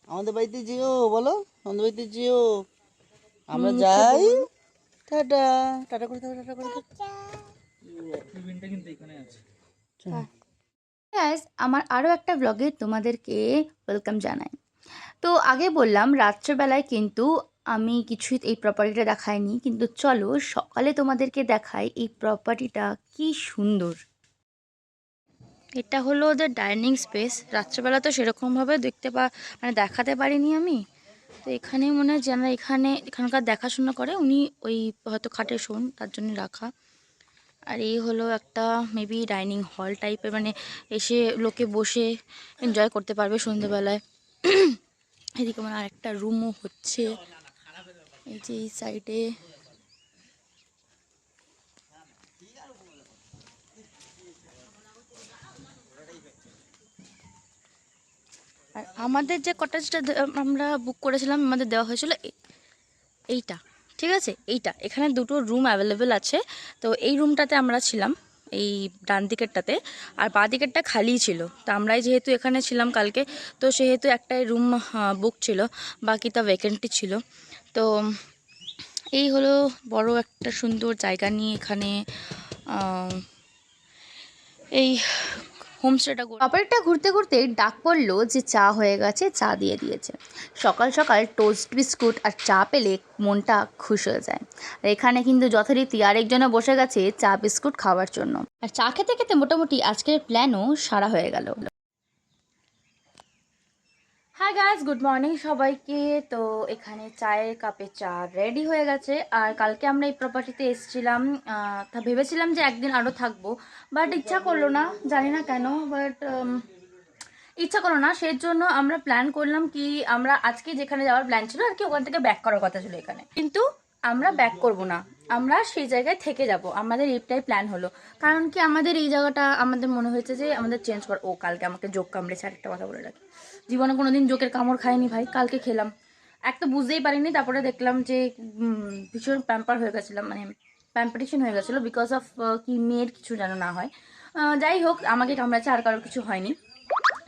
আমাদের বাড়িতে যেও, বলো আমাদের বাড়িতে যেও। আমরা যাই। টাটা টাটা করে দাও, টাটা করে দাও। টিফিনটা কিন্তু এখানে আছে। গাইস, আমার আরও একটা ব্লগে তোমাদেরকে ওয়েলকাম জানাই। তো আগে বললাম রাত্রেবেলায় কিন্তু আমি কিছুই এই প্রপার্টিটা দেখাইনি, কিন্তু চলো সকালে তোমাদেরকে দেখাই এই প্রপার্টিটা কি সুন্দর। এটা হলো ওদের ডাইনিং স্পেস। রাত্রেবেলা তো সেরকমভাবে মানে দেখাতে পারিনি আমি। তো এখানেই মনে হয় যারা এখানকার দেখাশোনা করে উনি ওই হয়তো খাটে শোন, তার জন্য রাখা। আর এই হলো একটা মেবি ডাইনিং হল টাইপের, মানে এসে লোকে বসে এনজয় করতে পারবে সন্ধ্যেবেলায়। এদিকে মানে আরেকটা রুমও হচ্ছে, এই যে এই সাইডে। আর আমাদের যে কটেজটা আমরা বুক করেছিলাম, আমাদের দেওয়া হয়েছিল এইটা, ঠিক আছে, এইটা। এখানে দুটো রুম অ্যাভেলেবেল আছে। তো এই রুমটাতে আমরা ছিলাম, এই ডান দিকেরটাতে। আর বাঁ দিকেরটা খালি ছিল। তো আমরাই যেহেতু এখানে ছিলাম কালকে, তো সেহেতু একটাই রুম বুক ছিল, বাকিটা ভ্যাকেন্টি ছিল। তো এই হলো বড় একটা সুন্দর জায়গা নিয়ে এখানে এই হোমস্টেটা। প্রপার্টিটা ঘুরতে ঘুরতে ডাক পড়লো যে চা হয়ে গেছে, চা দিয়ে দিয়েছে। সকাল সকাল টোস্ট বিস্কুট আর চা পেলে মনটা খুশ হয়ে যায়। আর এখানে কিন্তু যথারীতি আরেকজনে বসে গেছে চা বিস্কুট খাওয়ার জন্য। আর চা খেতে খেতে মোটামুটি আজকের প্ল্যানও সারা হয়ে গেল। হাই গাইস, গুড মর্নিং সবাইকে। তো এখানে চায়ের কাপে চা রেডি হয়ে গেছে। আর কালকে আমরা এই প্রপার্টিতে এসেছিলাম, তা ভেবেছিলাম যে একদিন আরও থাকবো, বাট ইচ্ছা করলো না, জানি না কেন, বাট ইচ্ছা করো না। সেই জন্য আমরা প্ল্যান করলাম কি, আমরা আজকে যেখানে যাওয়ার প্ল্যান ছিল আর কি, ওখান থেকে ব্যাক করার কথা ছিল এখানে, কিন্তু আমরা ব্যাক করব না, আমরা সেই জায়গায় থেকে যাব। আমাদের এইটাই প্ল্যান হলো। কারণ কি, আমাদের এই জায়গাটা আমাদের মনে হয়েছে যে আমাদের চেঞ্জ কর। ও কালকে আমাকে জোক কামড়েছে, আরেকটা কথা বলে রাখি, জীবনে কোনোদিন জোকের কামড় খায়নি ভাই, কালকে খেলাম। এক তো বুঝতেই পারিনি, তারপরে দেখলাম যে ভীষণ প্যাম্পার হয়ে গেছিলাম, মানে প্যাম্পারেশন হয়ে গেছিলো বিকজ অফ কি মেয়ের কিছু যেন না হয়। যাই হোক, আমাকে কামড়েছে, আর কারোর কিছু হয়নি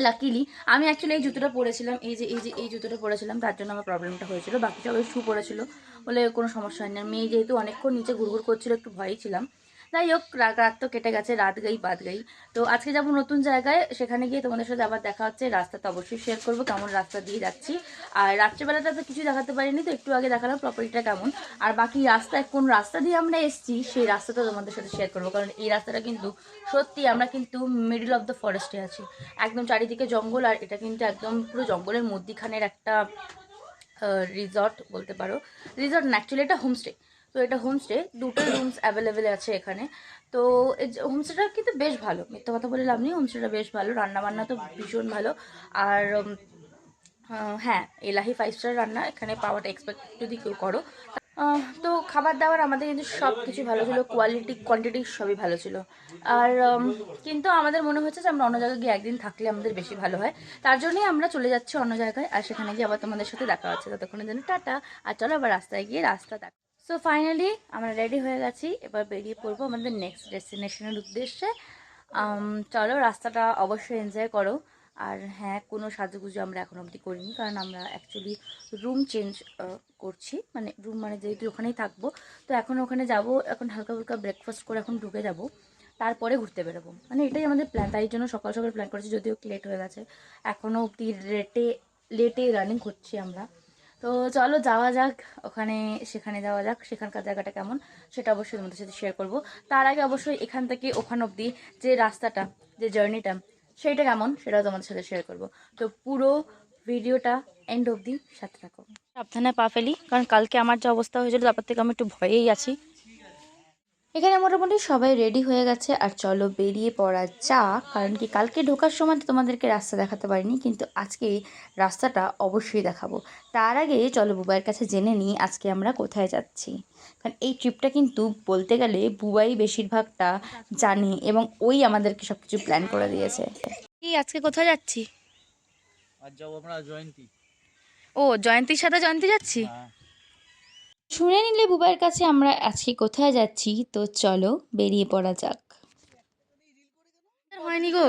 লাকিলি। আমি অ্যাকচুয়ালি এই জুতোটা পরেছিলাম, এই জুতোটা পরেছিলাম, তার জন্য আমার প্রবলেমটা হয়েছিল। বাকি সবাই শু পরেছিল বলে কোনো সমস্যা হয় না। মেয়ে যেহেতু অনেকক্ষণ নিচে ঘুরঘুর করছিল, একটু ভয়ই ছিলাম। যাই হোক, রাত তো কেটে গেছে, রাত গাই বাদ গাই। তো আজকে যাবো নতুন জায়গায়, সেখানে গিয়ে তোমাদের সাথে আবার দেখা হচ্ছে। রাস্তা তো অবশ্যই শেয়ার করবো, কেমন রাস্তা দিয়ে যাচ্ছি। আর রাত্রেবেলাটা তো কিছু দেখাতে পারিনি, তো একটু আগে দেখালাম প্রপার্টিটা কেমন। আর বাকি রাস্তায় কোন রাস্তা দিয়ে আমরা এসেছি সেই রাস্তাটা তোমাদের সাথে শেয়ার করবো। কারণ এই রাস্তাটা কিন্তু সত্যি, আমরা কিন্তু মিডল অফ দ্য ফরেস্টে আছি, একদম চারিদিকে জঙ্গল। আর এটা কিন্তু একদম পুরো জঙ্গলের মধ্যিখানের একটা রিসর্ট বলতে পারো। রিসর্ট না, অ্যাকচুয়ালি এটা হোমস্টে। তো এটা হোমস্টে, দুটো রুমস অ্যাভেলেবেল আছে এখানে। তো এই হোমস্টেটা কিন্তু বেশ ভালো, মিথ্যা কথা বলে লাভ নেই, হোমস্টেটা বেশ ভালো, রান্নাবান্না তো ভীষণ ভালো। আর হ্যাঁ, এলাহি 5 স্টার রান্না এখানে পাওয়াটা এক্সপেক্ট যদি কেউ করো। তো খাবার দাবার আমাদের কিন্তু সব কিছু ভালো ছিল, কোয়ালিটি কোয়ান্টিটি সবই ভালো ছিল। আর কিন্তু আমাদের মনে হচ্ছে যে আমরা অন্য জায়গায় গিয়ে একদিন থাকলে আমাদের বেশি ভালো হয়। তার জন্যই আমরা চলে যাচ্ছি অন্য জায়গায়, আর সেখানে গিয়ে আবার তোমাদের সাথে দেখা হচ্ছে। ততক্ষণের জন্য টাটা। আর চলো আবার রাস্তায় গিয়ে রাস্তা দেখ। সো ফাইনালি আমরা রেডি হয়ে গেছি, এবার বেরিয়ে পড়বো আমাদের নেক্সট ডেস্টিনেশনের উদ্দেশ্যে। চলো, রাস্তাটা অবশ্যই এনজয় করো। আর হ্যাঁ, কোনো সাজুগুজু আমরা এখন অবধি করিনি, কারণ আমরা অ্যাকচুয়ালি রুম চেঞ্জ করছি, মানে রুম মানে যেহেতু ওখানেই থাকবো। তো এখন ওখানে যাব, এখন হালকা হালকা ব্রেকফাস্ট করে এখন ঢুকে যাব, তারপরে ঘুরতে বেরোবো। মানে এটাই আমাদের প্ল্যান, তাই জন্য সকাল সকাল প্ল্যান করেছি, যদিও লেট হয়ে গেছে। এখনও অবধি লেটে রানিং করছি আমরা। তো চলো যাওয়া যাক ওখানে, সেখানে যাওয়া যাক। সেখানকার জায়গাটা কেমন সেটা অবশ্যই তোমাদের সাথে শেয়ার করব। তার আগে অবশ্যই এখান থেকে ওখান অবধি যে রাস্তাটা, যে জার্নিটা, সেইটা কেমন সেটাও তোমাদের সাথে শেয়ার করব। তো পুরো ভিডিওটা এন্ড অবধি সাথে থাকো। সাবধানে পা ফেলি, কারণ কালকে আমার যে অবস্থা হয়েছিল তারপর থেকে আমি একটু ভয়েই আছি। এখানে মোটামুটি সবাই রেডি হয়ে গেছে, আর চলো বেরিয়ে পড়া যাক। কারণ কি, কালকে ঢোকার সময় তো তোমাদেরকে রাস্তা দেখাতে পারিনি, কিন্তু আজকে রাস্তাটা অবশ্যই দেখাবো। তার আগে চলো বুবাইয়ের কাছে জেনে নিই আজকে আমরা কোথায় যাচ্ছি। কারণ এই ট্রিপটা কিন্তু বলতে গেলে বুবাই বেশিরভাগটা জানে, এবং ওই আমাদেরকে সব কিছু প্ল্যান করে দিয়েছে। এই আজকে কোথায় যাচ্ছি? আর যাবো আমরা জয়ন্তী। ও, জয়ন্তীর সাথে জয়ন্তী যাচ্ছি। শুনে নিলে বুবাইয়ের কাছে আমরা আজকে কোথায় যাচ্ছি, তো চলো বেরিয়ে পড়া যাক। হয়নি গো,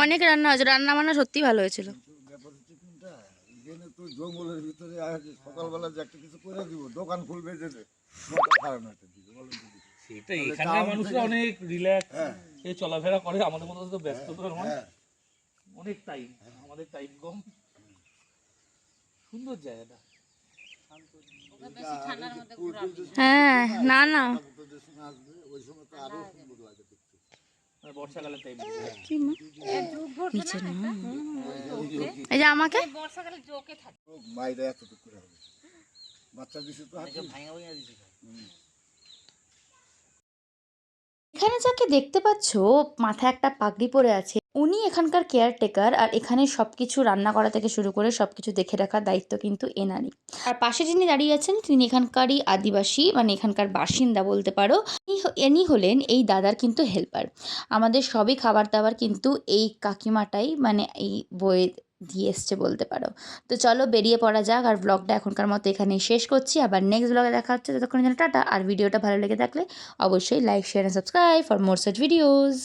অনেক রান্না হয়েছে, রান্না বান্না সত্যি ভালো হয়েছিল। জঙ্গলের ভিতরে আর সকালবেলা যে একটা কিছু করে দিব, দোকান খুলবে যে খারাপ না একটা দিকে বলেন তো দেখি। সেটাই এখানকার মানুষরা অনেক রিল্যাক্স হ্যাঁ এই চলাফেরা করে, আমাদের মতো তো ব্যস্ত তো নয়, হ্যাঁ অনেক টাইম, আমাদের টাইম কম। সুন্দর জায়গাটা। হ্যাঁ না না যে সময় আসবে ওই সময় তো আরো সুন্দর লাগে দেখতে। মানে বর্ষাকালের টাইম। কি মা নিচে না এই যে আমাকে মাইরা এতটুকু করে হবে, বাচ্চা দিছে তো হাতে। ভাঙা ভাঙা দিছে এখানে যাকে দেখতে পাচ্ছ মাথায় একটা পাগড়ি পরে আছে, উনি এখানকার কেয়ারটেকার। আর এখানে সবকিছু রান্না করা থেকে শুরু করে সবকিছু দেখে রাখার দায়িত্ব কিন্তু এনারই। আর পাশে যিনি দাঁড়িয়ে আছেন তিনি এখানকারই আদিবাসী, মানে এখানকার বাসিন্দা বলতে পারো। ইনি হলেন এই দাদার কিন্তু হেল্পার। আমাদের সবই খাবার দাবার কিন্তু এই কাকিমাটাই মানে এই বইয়ে দিয়ে এসছে বলতে পারো। তো চলো বেরিয়ে পড়া যাক, আর ব্লগটা এখনকার মতো এখানেই শেষ করছি। আবার নেক্সট ব্লগে দেখা হচ্ছে, ততক্ষণের জন্য টাটা। আর ভিডিওটা ভালো লেগে থাকলে অবশ্যই like share and subscribe for more such videos.